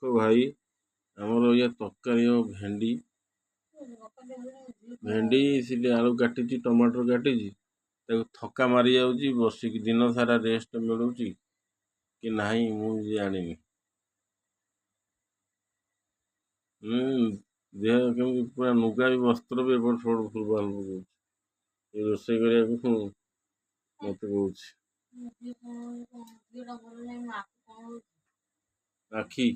ଦେଖ ଭାଇ ଆମର ଇଏ ତରକାରୀ ଆଉ ଭେଣ୍ଡି ସେଠି ଆଳୁ କାଟିଛି, ଟମାଟର କାଟିଛି, ତାକୁ ଥକା ମାରି ଯାଉଛି, ବସିକି ଦିନ ସାରା ରେଷ୍ଟ ମିଳୁଛି କି ନାହିଁ ମୁଁ ଜାଣିନି। ଦେହ କେମିତି ପୁରା ନୁଗା ବି ବସ୍ତ୍ର ବି ଏପଟ ସେପଟ ଫୁଲବାଲ ପକଉଛି। ଏ ରୋଷେଇ କରିବାକୁ ମତେ କହୁଛି ଆଖି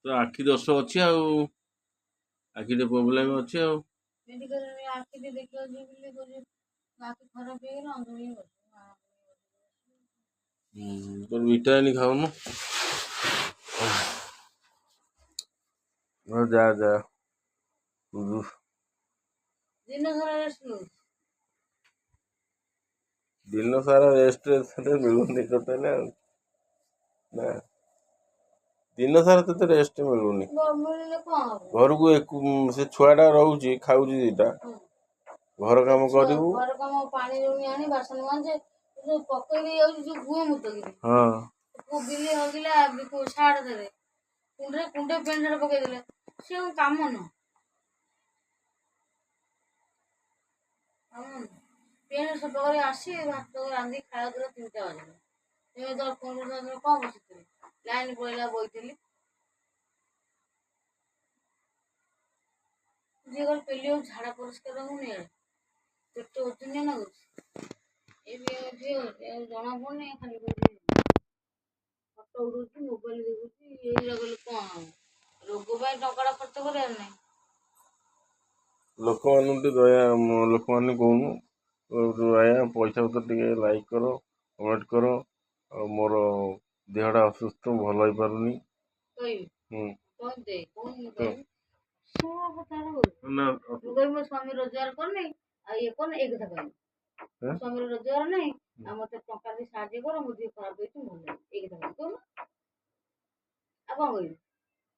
ତ ଆଖି ଦୋଷ ଅଛି ଆଉ, ଆଖିରେ ପ୍ରୋବ୍ଲେମ ଅଛି ଆଉ। ତୋର ଭିଟାମିନ ଖାଉନୁ। ଯା ଯା ଦିନ ସାରା ରେଷ୍ଟ ମିଳୁନି ଟୋଟାଲି ଆଉ ନା, ଦିନ ସାରା ତତେ ରେଷ୍ଟ ମିଳୁନି। ଘରକୁ ସେ ଛୁଆ ଟା ରହୁଛି, ଖାଉଛି ଦିଟା, ଘର କାମ କରିବୁ, ପାଣି ଆଣି ବାସନ ମାଜେ, ପକେଇ ଦେଇ ଯାଉଛି ଯୋଉ ଗୁଅ ମୁତକିରି, ବିଲି ହଗିଲା ସାଡ ଦେଲେ କୁଣ୍ଡେ ପେଣ୍ଟ ପକେଇଦେଲେ, ସେ କାମ ନୁହଁ। ପେଣ୍ଟ ସଫା କରି ଆସି ଭାତ ରାନ୍ଧି ଖାଇବା 3ଟା ବାଜିଲା। କଣ ବସିଥିଲି, ଲାଇନ ପଳେଇଲା ବଇଥିଲି। ଯିଏ ଗଲେ ପେଲି ଆଉ ଝାଡା ପରିଷ୍କାର ହଉନି, ପେଟ ଓଜନିଆ ଲାଗୁଛି। ଏ ଜଣା ପଡୁନି, ଖାଲି ଫଟୋ ଉଠଉଛି, ମୋବାଇଲ ଦେଖୁଛି, ଏଇଗୁରା କଲେ କଣ ହବ? ରୋଗ ପାଇଁ ଟଙ୍କା ଟା ଖର୍ଚ୍ଚ କରିବାର ନାହିଁ। ଲୋକମାନଙ୍କୁ ଟିକେ ଦୟା, ଲୋକମାନେ କହୁନୁ ଦୟା, ପଇସା ପତ୍ର ଟିକେ ଲାଇକ୍ କର, କମେଣ୍ଟ କର। ଆଉ ମୋର ଦେହଟା ଅସୁସ୍ଥ, ଭଲ ହେଇପାରୁନି। ମୋ ସ୍ୱାମୀ ରୋଜଗାର କରୁନି, ଆଉ ଇଏ କରୁନି, ଏଇ କଥା କହିବି। ମୋ ସ୍ୱାମୀର ରୋଜଗାର ନାହିଁ, ଆଉ ମତେ ଟଙ୍କା ଦେଇ ସାହାଯ୍ୟ କର, ମୋ ଦେହ ଖରାପ ହେଇଛି, ଭଲ ଏଇ କଥା କହୁନୁ। ଆଉ କଣ କହିବି?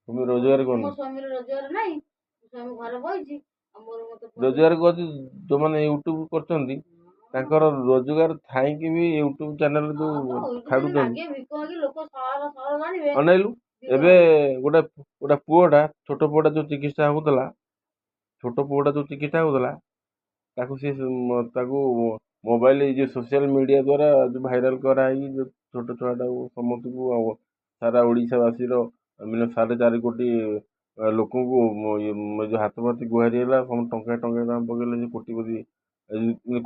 ତୁମେ ରୋଜଗାର କରୁନ? ମୋ ସ୍ୱାମୀର ରୋଜଗାର ନାହିଁ, ମୋ ସ୍ୱାମୀ ଘରେ ବଇଛି। ରୋଜଗାର କରୁଛି, ଯୋଉମାନେ ୟୁଟ୍ୟୁବ କରୁଛନ୍ତି ତାଙ୍କର ରୋଜଗାର ଥାଇକି ବି ୟୁଟ୍ୟୁବ ଚ୍ୟାନେଲ ଯୋଉ ଛାଡୁଛନ୍ତି, ଅନେଇଲୁ ଏବେ ଗୋଟେ ପୁଅଟା, ଛୋଟ ପୁଅଟା ଯୋଉ ଚିକିତ୍ସା ହଉଥିଲା, ତାକୁ ମୋବାଇଲ ଏଇ ଯୋଉ ସୋସିଆଲ ମିଡିଆ ଦ୍ଵାରା ଯୋଉ ଭାଇରାଲ କରାହେଇକି ଯୋଉ ଛୋଟ ଛୁଆଟାକୁ ସମସ୍ତଙ୍କୁ ସାରା ଓଡିଶା ବାସୀର 4.5 କୋଟି ଲୋକଙ୍କୁ ଯୋଉ ହାତ ପାତି ଗୁହାରି ହେଲା, ଟଙ୍କା ଟଙ୍କା ପକେଇଲେ ଯେ କୋଟିପତି,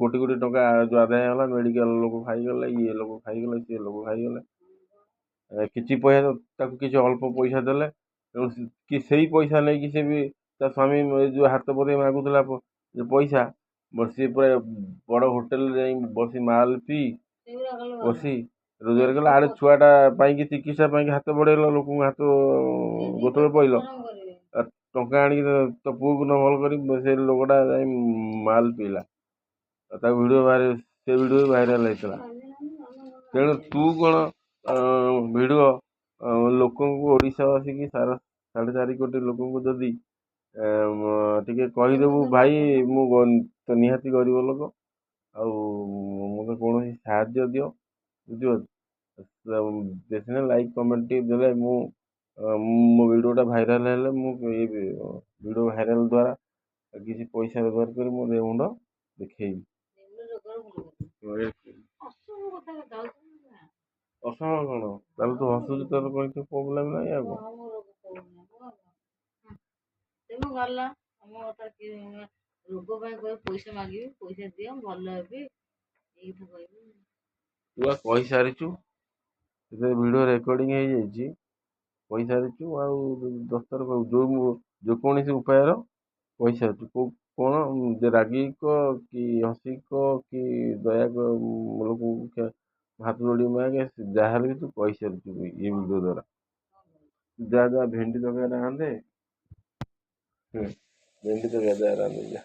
କୋଟି କୋଟି ଟଙ୍କା ଯୋଉ ଆଦାୟ ହେଲା, ମେଡିକାଲ ଲୋକ ଖାଇଗଲେ, ଇଏ ଲୋକ ଖାଇଗଲେ, ସିଏ ଲୋକ ଖାଇଗଲେ। କିଛି ପଇସା ତାକୁ କିଛି ଅଳ୍ପ ପଇସା ଦେଲେ, ତେଣୁ କି ସେଇ ପଇସା ନେଇକି ସେ ବି ତା ସ୍ୱାମୀ ଯୋଉ ହାତ ପତେଇ ମାଗୁଥିଲା ପଇସା, ସିଏ ପୁରା ବଡ ହୋଟେଲରେ ଯାଇ ବସି ମାଲ ପିଇ ବସି ରୋଜଗାର କଲା। ଆଡେ ଛୁଆଟା ପାଇଁକି ଚିକିତ୍ସା ପାଇଁକି ହାତ ବଢେଇଲ, ଲୋକଙ୍କୁ ହାତ ଗୋତଳେ ପଇଲ, ଟଙ୍କା ଆଣିକି ତ ପୁଅକୁ ନ ଭଲ କରି ସେ ଲୋକଟା ଯାଇ ମାଲ ପିଇଲା, ତା ଭିଡିଓ ସେ ଭିଡିଓ ଭାଇରାଲ ହେଇଥିଲା। ତେଣୁ ତୁ କଣ ଭିଡିଓ ଲୋକଙ୍କୁ, ଓଡିଶା ବାସୀକି 4.5 କୋଟି ଲୋକଙ୍କୁ ଯଦି ଟିକେ କହିଦେବୁ, ଭାଇ ମୁଁ ତ ନିହାତି ଗରିବ ଲୋକ, ଆଉ ମୋତେ କୌଣସି ସାହାଯ୍ୟ ଦିଅ, ବୁଝିପାରୁଛୁ, ବେଶୀ ଲାଇକ୍ କମେଣ୍ଟ ଟିକେ ଦେଲେ ମୋ ଭିଡିଓଟା ଭାଇରାଲ ହେଲେ, ମୁଁ ଏଇ ଭିଡିଓ ଭାଇରାଲ ଦ୍ୱାରା କିଛି ପଇସା ବ୍ୟବହାର କରି ମୋ ଦେହ ମୁଣ୍ଡ ଦେଖେଇବି। ଅସମ କଣ ତାହେଲେ ତୁ ହସୁଛୁ, ତୋର କିଛି ପ୍ରୋବ୍ଲେମ ନାହିଁ ଆଉ କଣ? ଗଲା ରୋଗ ପାଇଁ କହିବ ପଇସା ମାଗିବି, ପଇସା ଦିଅ, ଭଲ ହେବି, ଏଇଟା କହିବି। ତୁ କହିସାରିଛୁ, ସେଥିରେ ଭିଡିଓ ରେକର୍ଡିଂ ହେଇଯାଇଛି, କହିସାରିଛୁ, ଆଉ ଦଶଥର ଯେକୌଣସି ଉପାୟର କହିସାରିଛୁ। କଣ ରାଗିକ କି ହସିକ କି ଦୟା ଲୋକଙ୍କୁ ହାତ ଯୋଡି ମାଗେ, ଯାହାହେଲେ ବି ତୁ କହିସାରିଛୁ ଏ ଭିଡିଓ ଦ୍ୱାରା। ଯା ଭେଣ୍ଡି ତରକାରୀ ରାନ୍ଧେ, ଭେଣ୍ଡି ତରକାରୀ ରାନ୍ଧେ ଯା।